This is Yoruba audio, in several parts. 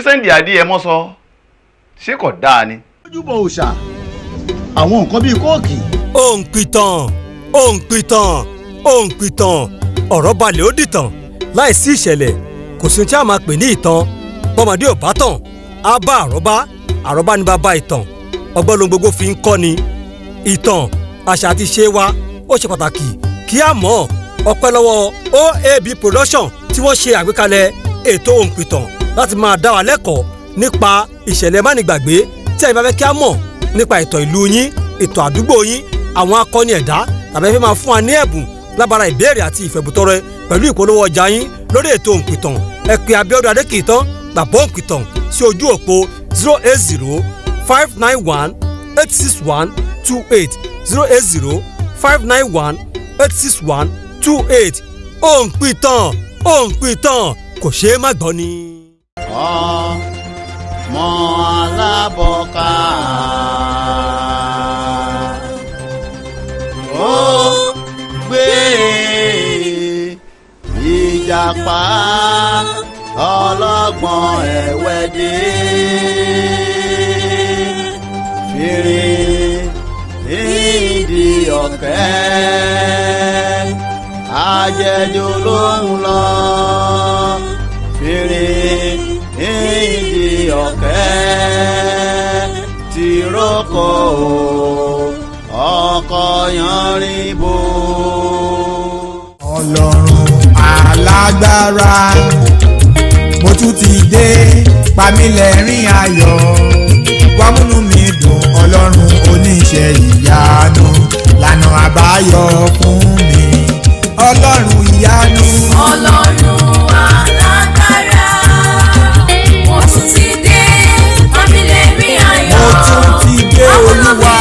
Sunday Adéyẹmọ sọ ṣé kò dáa ni. ojúbọ òòṣà àwọn nǹkan bíi kóòkì. òǹpìtàn ọ̀rọ̀ balẹ̀ ó dìtàn láìsí ìṣẹ̀lẹ̀ kò sí ohun tí a máa pè ní ìtàn bọ́mọdé ò bá tàn á bá àrọ́bá ní bàbá ìtàn ọgbọ́n ló ń gbogbo fi ń kọ́ ni. ìtàn àṣà àti ṣe wa ó ṣe pàtàkì kí a mọ̀ ọpẹ́ lọ́wọ́ OAB production tí wọ́n ṣe àgbékalẹ̀ ètò òǹpìtàn láti máa dá wa lẹ́kọ̀ọ́ nípa ìṣẹ̀lẹ̀ mánigbàgbé tí ẹ̀yin bá fẹ́ kí a mọ̀ nípa ìtàn ìlú yín ìtàn àdúgbò yín àwọn akọni ẹ̀dá tàbí ẹ fẹ́ máa fún wa ní ẹ̀bùn lábára ìbéèrè àti ìfẹ̀bùtọrẹ pẹ̀lú ìpolówó ọjà yín lórí ètò òǹpìtàn ẹ pè Abíọ́dún Adékìtán bàbá òǹpìtàn sí ojú òpó 080-591-86128 080-591-86128 òǹpìtàn kò ṣeé má gbọ́ ni. ọmọ alábọ̀ká ó gbé ìjàpá ọlọ́gbọ́n ẹ̀wẹ́ dé fèrè ìdí ọ̀kẹ́ àjẹjò ló ń lọ fèrè ìdí ọ̀kẹ́ tìrókò ọkọ̀ yanrìnbó. Ọlọ́run alágbára mo tún ti dé pamílẹ̀rín ayọ̀ wá múnú mi dùn Ọlọ́run oníṣẹ́ ìyanu lànà àbáyọ fún mi Ọlọ́run ìyanu. Ọlọ́run alágbára mo tún ti dé pamílẹ̀rín ayọ̀ mo tún ti dé Olúwa.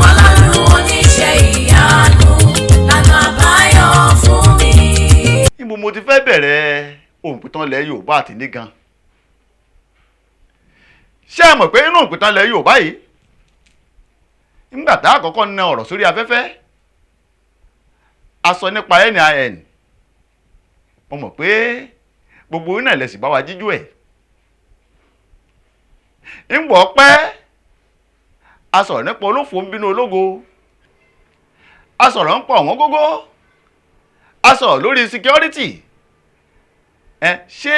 Ọlọ́run oníṣẹ́ ìyanu lànà àbáyọ fún mi. níbo mo ti fẹ́ bẹ̀rẹ̀ òǹpìtàn ilẹ̀ Yorùbá àti ní gan. ṣé ẹ mọ̀ pé inú òǹpìtàn ilẹ̀ Yorùbá yìí nígbà tá a kọ́kọ́ na ọ̀rọ̀ sórí afẹ́fẹ́ a sọ nípa NIN mo mọ̀ pé gbogbo iná ẹ̀lẹ́sìn bá wa jíjú ẹ̀ ńgbọ́ pẹ́ a sọ̀rọ̀ nípa olófò ń bínú ológo a sọ̀rọ̀ nípa ọ̀wọ́n gógó a sọ̀rọ̀ lórí security ṣé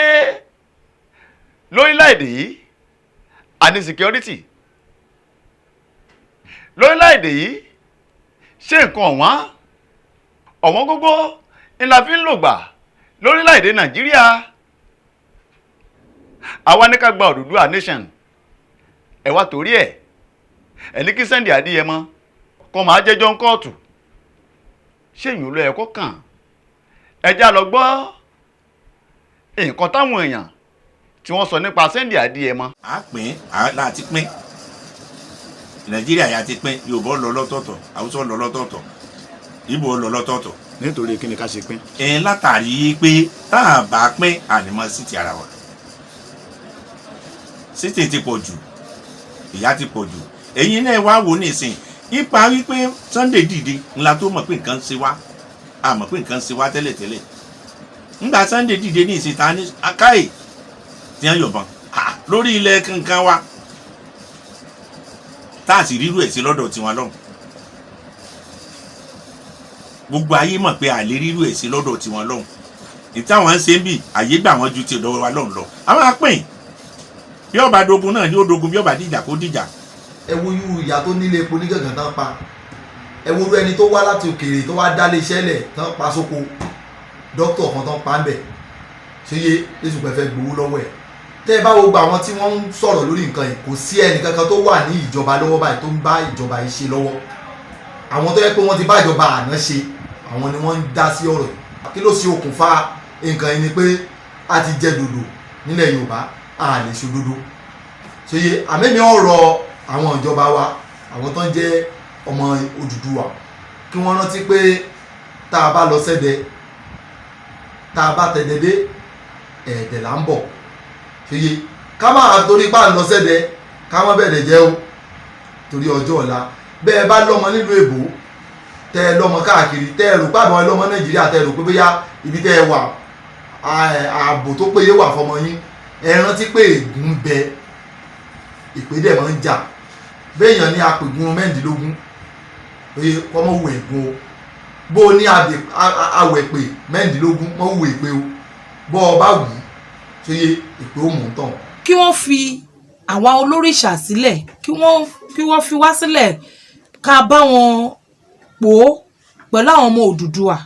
lórílẹ̀‐èdè yìí a ní security lórílẹ̀‐èdè yìí ṣé nǹkan ọ̀wọ́n gógó ńlá fi ń lò gbà lórílẹ̀‐èdè Nàìjíríà àwa ní ká gba Odùduwà nation ẹ wá torí ẹ ní kí Sunday Adéyẹmọ kó máa jẹ́jọ́ ń kóòtù ṣé èyàn ló yẹ kó kàn ẹ já lọ gbọ́ nǹkan táwọn èèyàn tí wọ́n sọ nípa Sunday Adéyẹmọ. a pín láti pín Nàìjíríà yà ti pín Yorùbá lọ lọ́tọ̀ọ̀tọ̀ Haúsá lọ lọ́tọ̀ọ̀tọ̀ Ìgbò lọ lọ́tọ̀ọ̀tọ̀. nítorí kí ni ká ṣe pín. látàrí pé tá a bá pín ànímọ́ sí ti ara wa sítì ti pọ̀ jù ìyà ti pọ̀ jù ẹ̀yin náà wá wò nísìn ipa wípé Sunday dìde ńlá tó mọ̀ pé nǹkan ń ṣe wá a mọ̀ pé nǹkan ń ṣe wá tẹ́lẹ̀tẹ́lẹ̀ ńgbà Sunday dìde ní ìsìn ta ní akáyè tí wọ́n yọ̀bọ̀n lórí ilẹ̀ kankan wa tá a sì rírú ẹ̀ sí lọ́dọ̀ tiwọn lọ́hùn gbogbo ayé mọ̀ pé a lè rírú ẹ̀ sí lọ́dọ̀ tiwọn lọ́hùn ìtàwọn ń ṣe ń bì àyè gbà wọ́n ju ti ọ̀dọ̀ wa lọ́hùn lọ àwọn apẹ́yìn bí ọba dogun náà ni ó dogun bí ọba dìjà kó dìjà. ẹ wo irú ìyá tó nílé epo ní gàngàn tán pa ẹ wo irú ẹni tó wá láti òkèèrè tó wá dálé iṣẹ́ lẹ̀ tán pa sóko dókítà kan tán pa ń bẹ̀ ṣé yé lẹ́sùn pẹ̀fẹ́ gbowó lọ́wọ́ ẹ̀ tẹ́ ẹ bá wo gba àwọn tí wọ́n ń sọ̀rọ̀ lórí nǹkan yìí kò sí ẹnì kankan tó wà ní ìjọba lọ́wọ́ báyìí tó ń bá ìjọba yìí ṣe lọ́wọ́ àwọn tó yẹ pé wọ́n ti bá ìjọba àná ṣe àwọn ni wọ́n ń dá sí ọ̀rọ̀ yìí kí ló ṣe okùnfà nǹkan yìí ni pé a ti jẹ dòdò nílẹ̀ Yorùbá a lè ṣòdodo ṣe yé àmẹ́mi ọ̀rọ̀ àwọn ìjọba wa àwọn tó ń jẹ́ ọmọ Odùduwà kí wọ́n rántí pé tá a bá lọ sẹ́dẹ̀ tá a bá tẹ̀dẹ̀ dé ẹ̀ẹ́dẹ̀ là ń bọ̀ ṣe yé ká máa torí pa ń lọ sẹ́dẹ̀ ká má bẹ̀rẹ̀ jẹ́ o torí ọjọ́ ọ̀la bẹ́ẹ̀ bá lọ́mọ nílùú èbó tẹ́ ẹ lọ́mọ káàkiri tẹ́ ẹ rò pàbọ̀ ẹ lọ́mọ Nàìjíríà tẹ́ ẹ rò pé bóyá ibi tẹ́ ẹ wà ààbò tó péye wà fọmọ yín ẹ rántí pé ègún ń bẹ ìpè dẹ̀ máa ń jà béèyàn ní apègùn mẹ́rìndínlógún oye kọ́mọ wù ẹ̀gún o bó o ní awẹ̀pè mẹ́rìndínlógún mọ́ wù èpè o bọ́ ọ bá wù ú ṣe yé èpè ó mú tán. kí wọ́n fi àwa olórìṣà sílẹ̀ kí wọ́n fi wá sílẹ̀ ká bá wọn pò ó pẹ̀lú àwọn ọmọ Odùduwà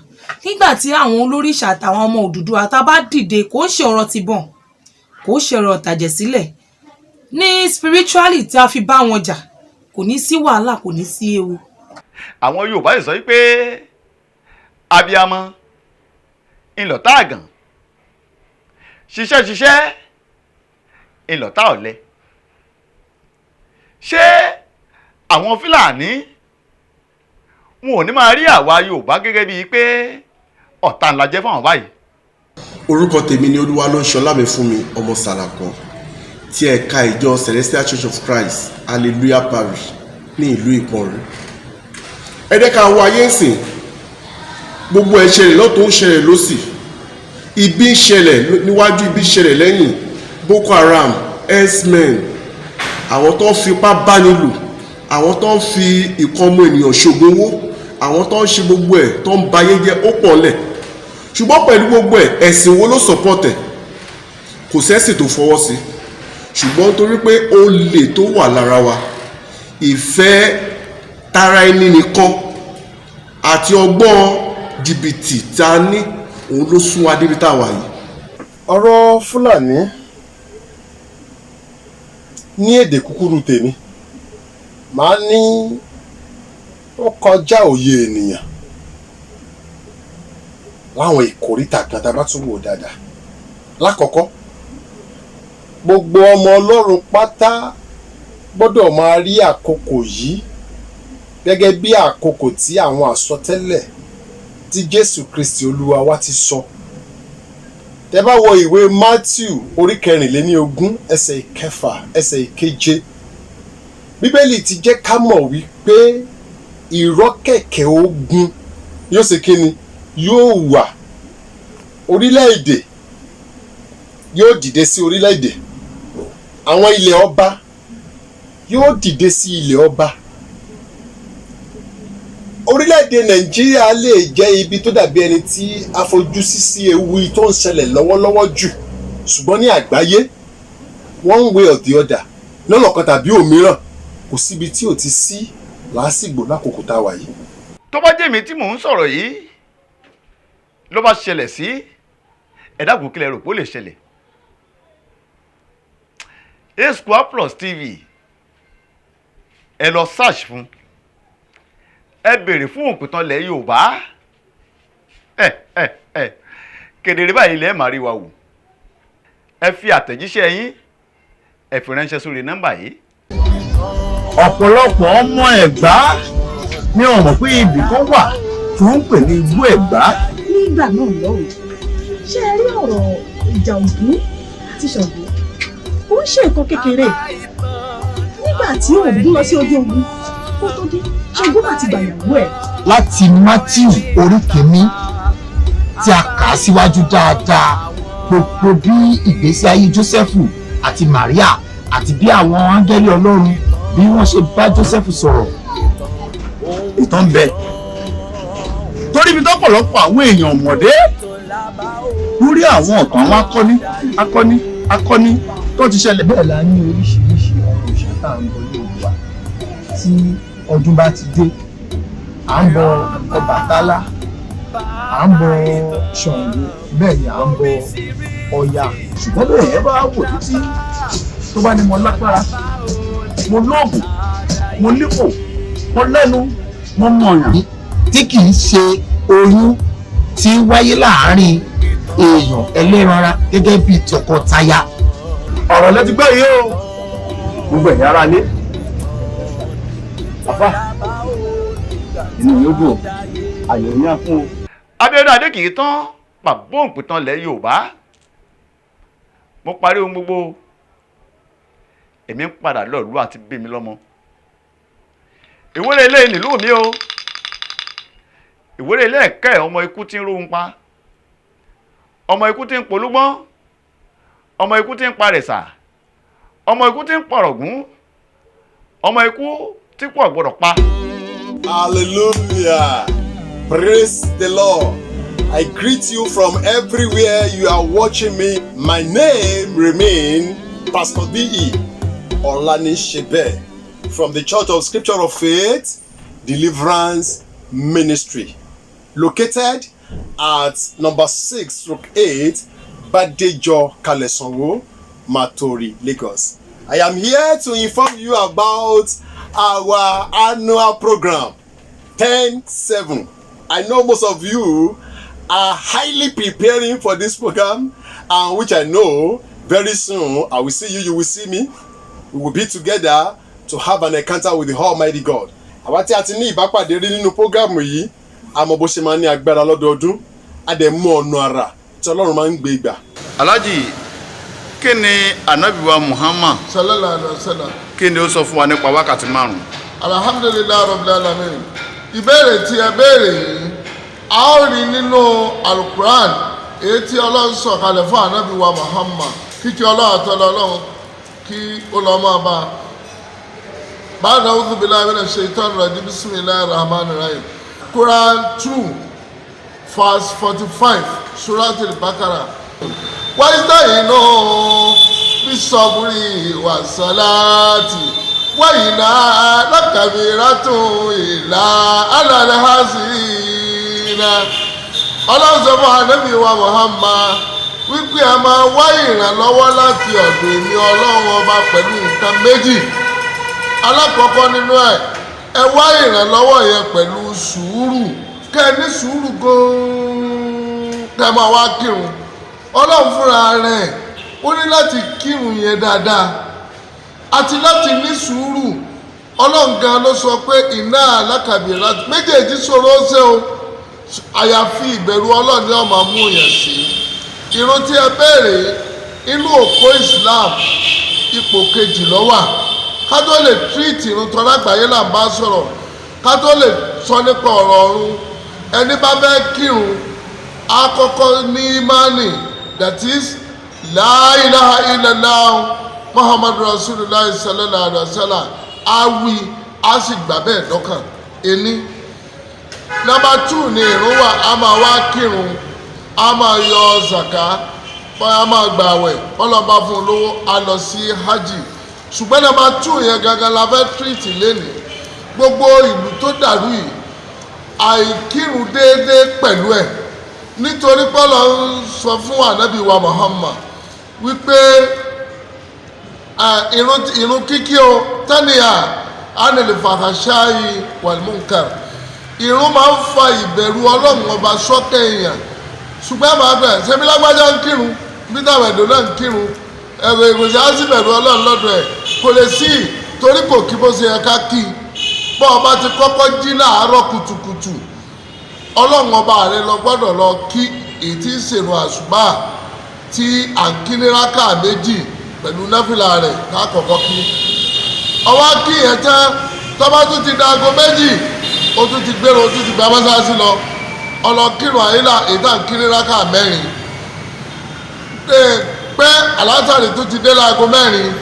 nígbà tí àwọn olórìṣà àtàwọn ọmọ Odùduwà tá a bá dìde kò ṣe ọ̀rọ̀ ti bọ̀n kò ṣe ọ̀rọ̀ tàjẹ̀ sílẹ̀ ní spiritually tí a fi bá wọn jà kò ní sí wàhálà kò ní sí ewu. àwọn Yorùbá yìí sọ wípé abiyamọ ńlọtá àgàn ṣiṣẹ́ ńlọtá ọ̀lẹ ṣé àwọn Fúlàní wọn ò ní máa rí àwa Yorùbá gẹ́gẹ́ bíi pé ọ̀tá ńlá jẹ́ fáwọn báyìí. orúkọ tèmi ni Olúwalóńṣọlámi fún mi ọmọ Sàlàkọ tí ẹ̀ka ìjọ Celestial Church of Christ Hallelujah Parish ní ìlú Ìpọ̀nrú. ẹ jẹ́ ká wo ayé ìsìn gbogbo ẹ̀ ṣẹlẹ̀ lọ́tún ń ṣẹlẹ̀ lọ́sì ibi ń ṣẹlẹ̀ níwájú ibi ń ṣẹlẹ̀ lẹ́yìn Boko Haram herdsmen àwọn tó ń fipá báni lò àwọn tó ń fi ìkan ọmọ ènìyàn ṣògùn owó àwọn tó ń ṣe gbogbo ẹ̀ tó ń bayé jẹ́ ó pọ̀ lẹ̀ ṣùgbọ́n pẹ̀lú gbogbo ẹ̀ ẹ̀sìn wo ló sọ̀pọ̀tẹ̀ kò sẹ́sìn tó fọwọ́ sí ṣùgbọ́n torí pé olè tó wà lára wa ìfẹ́ tara ẹni nìkan àti ọgbọ́n jìbìtì tá a ní òun ló sún wa débi tá a wà yìí. ọ̀rọ̀ Fúlàní ní èdè kúkúrú tèmi màá ní ó kọjá òye ènìyàn láwọn ìkòríta kan tá a bá tún wò dáadáa. lákọ̀ọ́kọ́ gbogbo ọmọ Ọlọ́run pátá gbọ́dọ̀ máa rí àkókò yìí gẹ́gẹ́ bí àkókò tí àwọn àsọtẹ́lẹ̀ tí Jésù Kristi Olúwa wa ti sọ. tẹ́ bá wo ìwé Matthew orí 24 ẹsẹ̀ 6 ẹsẹ̀ 7 Bíbélì ti jẹ́ ká mọ̀ wípé ìrọ́kẹ̀kẹ̀ ogun yóò ṣe kíni yóò wà orílẹ̀-èdè yóò dìde sí orílẹ̀-èdè àwọn ilẹ̀ ọba yóò dìde sí ilẹ̀ ọba. orílẹ̀-èdè Nàìjíríà lè jẹ́ ibi tó dàbí ẹni tí a fojú sí ewu tó ń ṣẹlẹ̀ lọ́wọ́lọ́wọ́ jù ṣùgbọ́n ní àgbáyé one way or the other lọ́nà kan tàbí òmíràn kò síbi tí ò ti sí lásìgbò lákòókò tá a wà yìí. tó bá jẹ́ mi tí mò ń sọ̀rọ̀ yìí ló bá ṣẹlẹ̀ sí ẹ̀dá kò kílẹ̀ rò pé ó lè ṣẹlẹ̀. A Square Plus TV ẹ lọ search fún ẹ béèrè fún òpìtàn ilẹ̀ Yorùbá kedere báyìí ilẹ̀ máa rí wa wò ẹ fi àtẹ̀jíṣẹ́ yín ẹ fi ránṣẹ́ sórí nọ́mbà yìí. ọ̀pọ̀lọpọ̀ ọmọ Ẹ̀gbá ní ọmọ pé ibì kan wà tó ń pè ní Igbó Ẹ̀gbá. nígbà náà lọ́rùn ṣé ẹ rí ọ̀rọ̀ ìjà Ògún àti Ṣàngó ó ń ṣe nǹkan kékeré nígbà tí Ògún lọ sí ojú ogun ó tó dé Ṣàngó àti gbàyàwó ẹ̀. láti Mátíù orí 1 tí a kà á síwájú dáadáa gbogbo bí ìgbésí ayé Jósẹ́fù àti Màríà àti bí àwọn áńgẹ́lì Ọlọ́run bí wọ́n ṣe bá Jósẹ́fù sọ̀rọ̀ ìtàn bẹ torí bí tọ́pọ̀lọpọ̀ àwọn èèyàn mọ̀dé lórí àwọn ọ̀tàn àwọn akọni tó ti ṣẹlẹ̀. bẹ́ẹ̀ la ní oríṣiríṣi òrìṣà tá à ń bọ ní Olúwa tí ọdún bá ti dé à ń bọ Ọbàtálá à ń bọ Ṣàngó bẹ́ẹ̀ ni à ń bọ Ọya ṣùgbọ́n bẹ́ẹ̀ ẹ bá wò títí tó bá ní mo lágbára mo lóògùn mo nípò mo lẹ́nu mo mọ̀yàn. tí kì í ṣe oyún tí wáyé láàárín èèyàn ẹlẹ́ranra gẹ́gẹ́ bí tọkọtaya. ọ̀rọ̀ lẹ́ti gbọ́ yìí o gbogbo ẹ̀yà ara lé àfà inú yóò dùn àyè ní àfún o. Abíọ́dún Adé kì í tán bàbá òǹpìtàn ilẹ̀ Yorùbá mo parí ohun gbogbo èmi ń padà lọ́ọ̀lú àti bí mi lọ́mọ ìwúrẹ́ ilé nílùú mi o ìwúrẹ́ ilé ẹ̀kẹ́ ọmọ ikú tí ń róhun pa ọmọ ikú tí ń polúgbọ́n ọmọ ikú tí ń parẹ̀sà ọmọ ikú tí ń pọ̀rọ̀gún ọmọ ikú tí kò gbọdọ̀ pa. Hallelujah. Praise the Lord. I greet you from everywhere you are watching me. My name remains Pastor D.E. Olanisebe from the Church of Scripture of Faith Deliverance Ministry, located at number 6/8 Badejo Kalesonwo, Matori, Lagos. I am here to inform you about our annual program 10/7. I know most of you are highly preparing for this program, and which I know very soon I will see you, you will see me. We will be together to have an encounter with the Almighty God. Àwa tí a ti ní ìbápàdé rí nínú program yìí, a mọ̀ bó ṣe máa ní agbára lọ́dọọdún, a dẹ̀ mọ̀ ọ̀nà àrà tí Ọlọ́run máa ń gbé gbà. Alhaji, kí ni Ànábì wa Muhammad sallallahu alaihi wasallam kí ni ó sọ fún wa nípa wákàtí márùn-ún? alhamdulilayi rabbil alamin. Ìbéèrè tí ẹ béèrè yìí a ó rí nínú alukuran èyí tí Ọlọ́run sọ kalẹ̀ fún Ànábì wa Muhammad, kíkí Ọlọ́run àtọ́lọ́ Ọlọ́run kí ó lọ́ máa bá a. Ba'da a'udhu billahi minash shaitanir rajim, bismillahir rahmanir rahim. Quran 2 verse 45 Surat al-Baqarah. Wasta'inu bis-sabri was-salati wa innaha lakabiratun illa 'alal khasirina. Ọlọ́run sọ fún Ànábì wa Muhammad wípé a máa wá ìrànlọ́wọ́ láti ọ̀dọ̀ èmi Ọlọ́run ọba pẹ̀lú nǹkan méjì. Alákọ̀ọ́kọ́ nínú ẹ̀, ẹ wá ìrànlọ́wọ́ yẹn pẹ̀lú sùúrù. Kẹ́ ẹ ní sùúrù gan-an kẹ́ ẹ máa wá kírun. Ọlọ́run fúnra rẹ̀ ó ní láti kírun yẹn dáadáa àti láti ní sùúrù. Ọlọ́run gan ló sọ pé iná alákàbíyèrè méjèèjì ṣòro ó ṣe o, àyàfi ìbẹ̀rù Ọlọ́run ni ó máa mú yẹn sí. Ìrun tí ẹ béèrè inú òpó Islam ipò kejì ló wà. Ká tó lè tírìtì irun tọ́lá àgbáyé là ń bá sọ̀rọ̀, ká tó lè sọ nípa ọ̀rọ̀ ọ̀run, ẹni bá fẹ́ kírun á kọ́kọ́ ní ìmánì, that is la ilaha illallah Muhammadu Rasulullah sallallahu alaihi wasallam, á wí á sì gbà bẹ́ẹ̀ dọ́kàn ẹni. Number 2 ni ìrun wà, á máa wá kírun, á máa yọ zaka, á máa gbààwẹ̀, ọlọ́ba fún un lówó, á lọ sí hajj. Ṣùgbọ́n Number 2 yẹn gangan la fẹ́ tírìtì lénìí. Gbogbo ìlú tó dàrú yìí àìkírun déédéé pẹ̀lú ẹ̀, nítorí pọ́lọ́ ń sọ fún Ànábì wa Muhammad wípé ìrun kíkí o tánìyà anil fahashayi wal munkar. Ìrun máa ń fa ìbẹ̀rù Ọlọ́run ọba sọ́kẹ́ èèyàn. Ṣùgbọ́n màá bẹ̀ ṣebí lágbájá ń kírun bí táwọn ẹ̀dọ́ náà ń kírun, ẹ̀rọ ìgbésí á sì bẹ̀rù Ọlọ́run lọ́dọ̀ ẹ̀ kò lè sí, torí kò kí bó ṣe yẹ ká kí. Bọ́ ọba ti kọ́kọ́ jí láàárọ̀ kùtùkùtù, Ọlọ́run ọba rẹ lọ gbọ́dọ̀ lọ kí èyí tí ń ṣèrun àṣùbà tí à ń kí ní rákà méjì pẹ̀lú náfìlà rẹ̀ ká kọ́kọ́ kí. Ọwọ́ kí yẹn tán tọ́ba tún ti da aago méjì ó tún ti gbèrò, ó tún ti gba mọ́sáàsì lọ, ọlọ́kírun àyílà èyí tá à ń kí ní rákà mẹ́rin. Pé àlásàrì tún ti dé láago mẹ́rin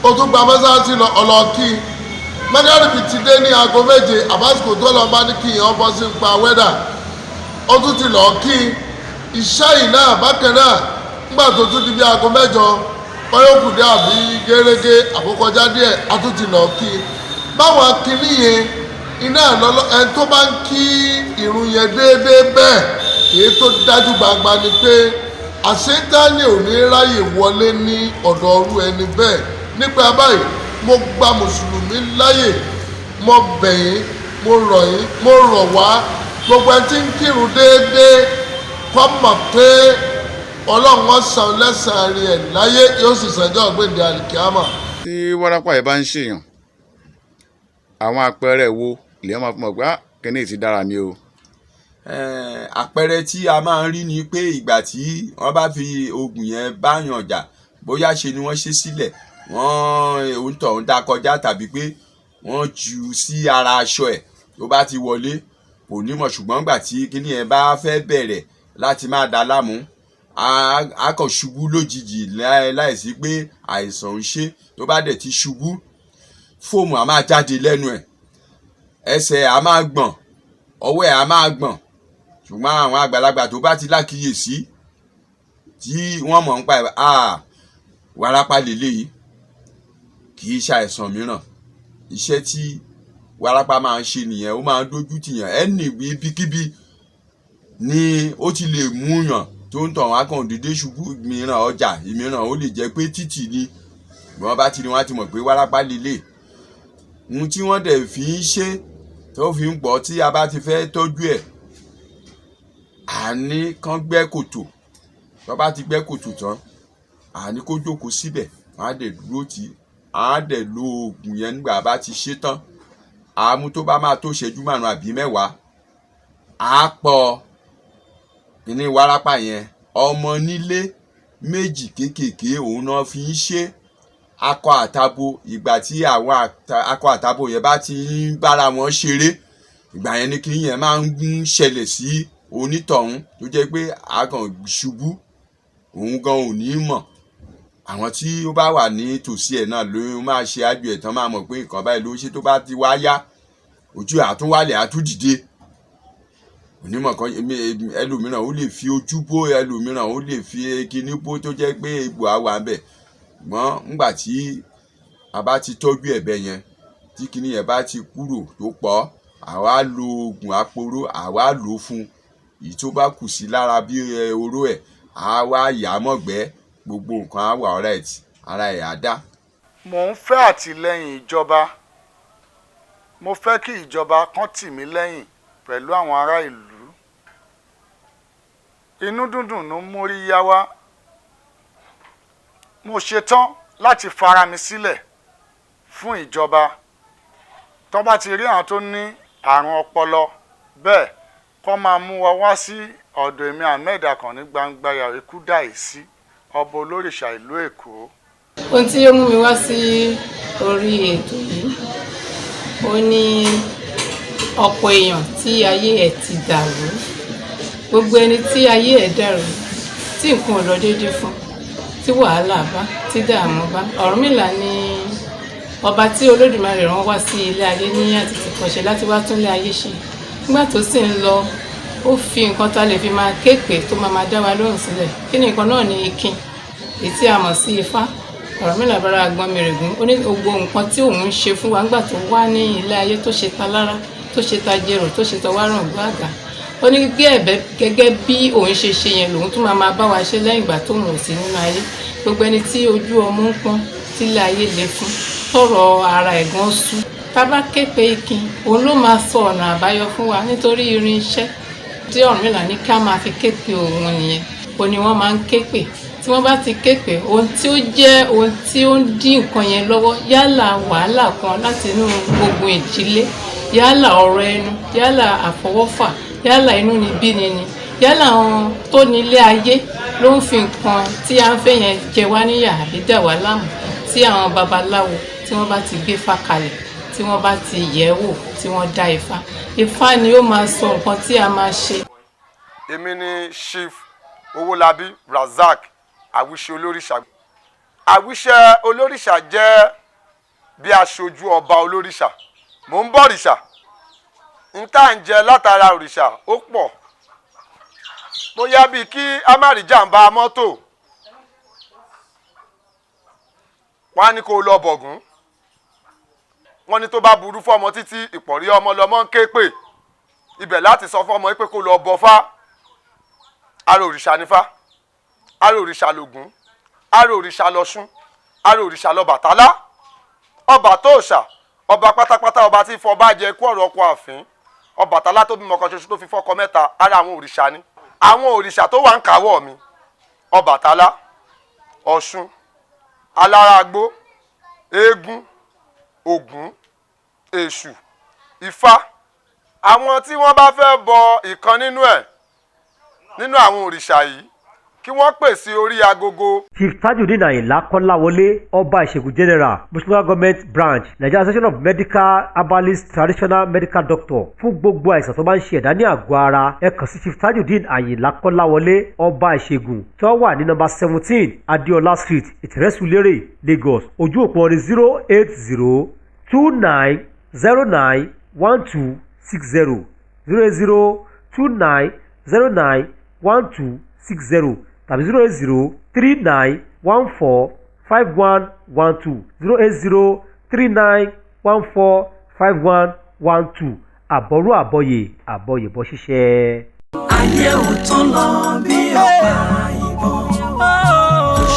ó tún gba mọ́sáàsì lọ, ọlọ́kí mẹ́gàrìbì ti dé ní aago méje, àbásìkò tó lọ bá ní kí yẹn bọ́ sí pa wẹ́dà, ó tún ti lọ́ọ́ kí. Iṣẹ́ yìí náà bákan náà nígbà tó tún di bí aago mẹ́jọ bọ́yọ̀kùdé àbí gẹ́gẹ́ àbókọjá díẹ̀ a tún ti lọ́ọ́ kí. Báwọn akíní yẹn iná lọ́lọ́ ẹni tó bá ń kí ìrun yẹn déédéé bẹ́ẹ̀, èyí tó dájú gbangba ni pé àṣetánì ò ní ráyè wọlé ní ọ̀dọ̀ ọrú ẹni bẹ́ẹ̀. Nípa báyìí mo gba mùsùlùmí láyè, mo bẹ̀ yín, mo rọ̀ yín, mo rọ̀ wá gbogbo ẹni tí ń kírun déédéé kó mọ̀ pé Ọlọ́run ó san lẹ́san rí ẹ̀ láyé, yóò sì sanjọ́ ọ̀gbẹ́ndẹ̀ àlìkíámà. Tí wárápá yìí bá ń ṣèyàn, àwọn àpẹẹrẹ wo lè máa fi mọ̀ pé kíní ti dára mi o? Àpẹẹrẹ tí a máa ń rí ni pé ìgbà tí wọ́n bá fi oògùn yẹn báyàn jà, bóyá ṣe ni wọ́n ṣe sílẹ̀, wọ́n òǹtọ̀ ń dá kọjá, tàbí pé wọ́n jù sí ara aṣọ ẹ̀ tó bá ti wọlé kò ní mọ̀. Ṣùgbọ́n ìgbà tí kíní yẹn bá fẹ́ bẹ̀rẹ̀ láti máa dá láàmú, a kàn ṣubú lójijì láìsí pé àìsàn ń ṣe. Tó bá dẹ̀ ti ṣubú fóòmù a máa jáde lẹ́nu ẹ̀, ẹsẹ̀ a máa gbọ̀n, ọwọ́ ẹ̀ a máa gbọ̀n. Ṣùgbọ́n àwọn àgbàlagbà tó bá ti lákìyèsí tí wọ́n mọ̀ ń pa wárápá lélẹ́yìí kì í ṣàìsàn mìíràn. Iṣẹ́ tí wárápá máa ń ṣe nìyẹn, ó máa ń dójú tìyàn. Ẹni ibikíbi ni ó ti lè mú yàn tó ń tàn wá kàn dédé ṣubú. Mìíràn ọjà, ìmíràn ó lè jẹ́ pé títì ni wọ́n bá ti ní wọ́n á ti mọ̀ pé wárápá lélẹ̀. Ohun tí wọ́n dẹ̀ fi ń ṣe tó fi ń pọ̀ tí a bá ti fẹ́ tọ́jú ẹ̀, àní kán gbẹ́ kòtò. Tó bá ti gbẹ́ kòtò tán, àní kó jókòó síbẹ̀, wọ́n á dẹ̀ dúró tì í, á dẹ̀ lo oògùn yẹn nígbà bá ti ṣe tán. Àmú tó bá máa tó ṣẹ́jú 5 àbí 10, á pọ̀ kíní wárápá yẹn. Ọmọ nílé méjì kéékèèké òun náà fi ń ṣe. Akọ àtabo, ìgbà tí àwọn akọ àtabo yẹn bá ti ń bára wọn ṣeré, ìgbà yẹn ni kí yẹn máa ń ṣẹlẹ̀ sí onítọ̀hún tó jẹ́ pé a kàn ṣubú òun gan ò ní mọ̀. Àwọn tí ó bá wà ní tòsí ẹ̀ náà ló máa ṣe ájú ẹ̀ tán máa mọ̀ pé nǹkan báyìí ló ṣe. Tó bá ti wá yá, ojú àtúnwálẹ̀ àtúndìde. Onímọ̀ kan ẹlòmíràn ó lè fi ojú bó, ẹlòmíràn ó lè fi kíní bó tó jẹ́ pé egbò á wà ńbẹ̀. Ṣùgbọ́n nígbà tí a bá ti tọ́jú ẹ̀bẹ̀ yẹn, tí kíní yẹn bá ti kúrò tó pọ̀, àwa lo oògùn aporó, àwa lò fún èyí tó bá kù sí lára bí oró ẹ̀, àwa yà mọ́gbẹ́, gbogbo nǹkan á wà alright, ara ẹ̀ á dá. Mò ń fẹ́ àtìlẹ́yìn ìjọba. Mo fẹ́ kí ìjọba kán tì mí lẹ́yìn pẹ̀lú àwọn ará ìlú. Inú dúndùn ló ń mórí yá wá. Mo ṣetán láti fara mi sílẹ̀ fún ìjọba. Tó bá ti rí àwọn tó ní àrùn ọpọlọ bẹ́ẹ̀, kó máa mú wa wá sí ọ̀dọ̀ èmi Ahmed Àkànní Gbangbaya Ikúdàísí, ọba olórìṣà ìlú Èkó. Ohun tí ó mú mi wá sí orí ètò yìí, ó ní ọ̀pọ̀ èèyàn tí ayé ẹ̀ ti dàrú. Gbogbo ẹni tí ayé ẹ̀ dàrú, tí nǹkan ò lọ déédéé fún, tí wàhálà bá, tí dààmú bá. Ọ̀rúnmìlà ni ọba tí Olódùmarè rán wá sí ilé ayé ní àtètèkọ́ṣe láti wá tún ilé ayé ṣe. Nígbà tó sì ń lọ, ó fi nǹkan tá lè fi máa képe tó máa dá wa lóhùn sílẹ̀. Kí ni nǹkan náà ní ikin, èyí tí a mọ̀ sí Ifá. Ọ̀rúnmìlà bára agbọ́n mi règún. Ó ní gbogbo nǹkan tí òun ń ṣe fún wa nígbà tó wá ní ilé ayé, tó ṣe ta lára, tó ṣe ta jẹrò, tó ṣe ta wárùn gbáàgà. Ó ní gẹ́gẹ́ bí òun ṣe ṣe yẹn lòun tún máa bá wa ṣe lẹ́yìn ìgbà tóun ò sí nínú ayé. Gbogbo ẹni tí ojú ọmú ń pọ́n, tí ilé ayé le fún, tọrọ ara ẹ̀gán sú, tá bá képe ikin, òun ló máa sọ ọ̀nà àbáyọ fún wa. Nítorí irin iṣẹ́ tí Ọ̀rúnmìlà ní ká máa fi képe òun nìyẹn. Ó ní wọ́n máa ń képe. Tí wọ́n bá ti képe, ohun tí ó jẹ́ ohun tí ó ń dín nǹkan yẹn lọ́wọ́, yálà wàhálà kan láti inú gbogbo ìdílé, yálà ọ̀rọ̀ ẹnu, yálà àfọwọ́fà, yálà inú ni bí ni, yálà àwọn tó nílé ayé ló ń fi nǹkan tí a ń fẹ́ yẹn jẹ wá níyà àbí dà wá láàmú. Tí àwọn babaláwo tí wọ́n bá ti gbé Ifá kalẹ̀, tí wọ́n bá ti yẹ̀ wò, tí wọ́n dá Ifá, Ifá ni ó máa sọ nǹkan tí a máa ṣe. Èmi ni Chief Owólabí Razak Àwíṣe Olórìṣà. Àwíṣe Olórìṣà jẹ́ bí aṣojú ọba olórìṣà. Mò ń bọ òrìṣà. N tá ń jẹ látara òrìṣà ó pọ̀. Bóyá bíi kí a má rí jàǹbá mọ́tò, wọ́n á ní kó lọ bọ̀gún. Wọ́n ní tó bá burú fọ́mọ títí ìpọ̀rí ọmọ lọmọ ń ké pè. Ibẹ̀ láti sọ fọ́mọ pé kó lọ bọfá. Ara òrìṣà nífá, ara òrìṣà lògún, ara òrìṣà lọ́ṣun, ara òrìṣà lọ́bàtálá. Ọba tóòṣà, ọba pátápátá, ọba tí fọba jẹ kú ọ̀rọ̀ ọkọ àfín. Ọbàtálá tó bímọ kan ṣoṣo tó fi fọ́kọ mẹ́ta, ara àwọn òrìṣà ni. Àwọn òrìṣà tó wà ń kàwọ́ mi: Ọbàtálá, Ọ̀ṣun, Alárágbó, Eégún, Ògún, Èṣù, Ifá. Àwọn tí wọ́n bá fẹ́ bọ ìkan nínú àwọn òrìṣà yìí, kí wọ́n pè sí orí agogo. Chief Tajudeen Ayinla Kọ́láwọlé ọba ìṣègùn general Muslim government branch Nigeria Association of Medical Herbalist Traditional Medical Doctor fún gbogbo àìsàn tó bá ń ṣe ẹ̀dá ní àgọ́ ara ẹ kàn sí Chief Tajudeen Ayinla Kọ́láwọlé ọba ìṣègùn tí wọ́n wà ní nọ́mbà 17 Adéọlá street Ìtìrẹ́sùlérè Lagos ojú òpó ní 08029091260 08029091260 tàbí 08039145112 08039145112 àbọ̀rú àbọ̀yè bọ́ ṣiṣẹ́. ayé ò tán lọ bí ọ̀pá ìbọn kò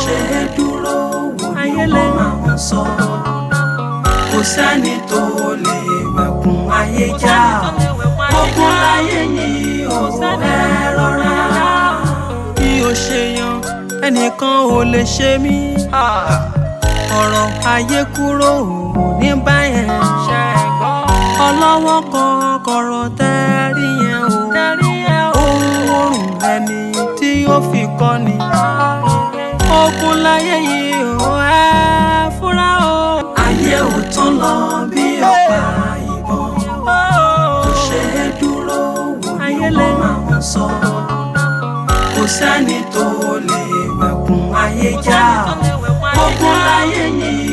ṣe é dúró wò ní wọ́n máa ń sọ kò sẹ́ni tó lè wẹ̀kùn ayé já ogun láyé yìí ò ẹ rọra. bí o ṣe yan ẹnìkan ò lè ṣe mí ọ̀rọ̀ ayé kúrò ní báyẹn ọlọ́wọ́ kan kọ̀rọ̀ tẹ́rí yẹn o ohun oorun ẹni tí ó fi kọ́ ni ogun láyé yìí ò ẹ fúnra o. ayé ò tán lọ bí ọ̀pá ìbọn kò ṣe é dúró wò ní wọ́n máa ń sọ kò sẹ́ni tó lè wẹ̀kùn ayé já ogun láyé yìí.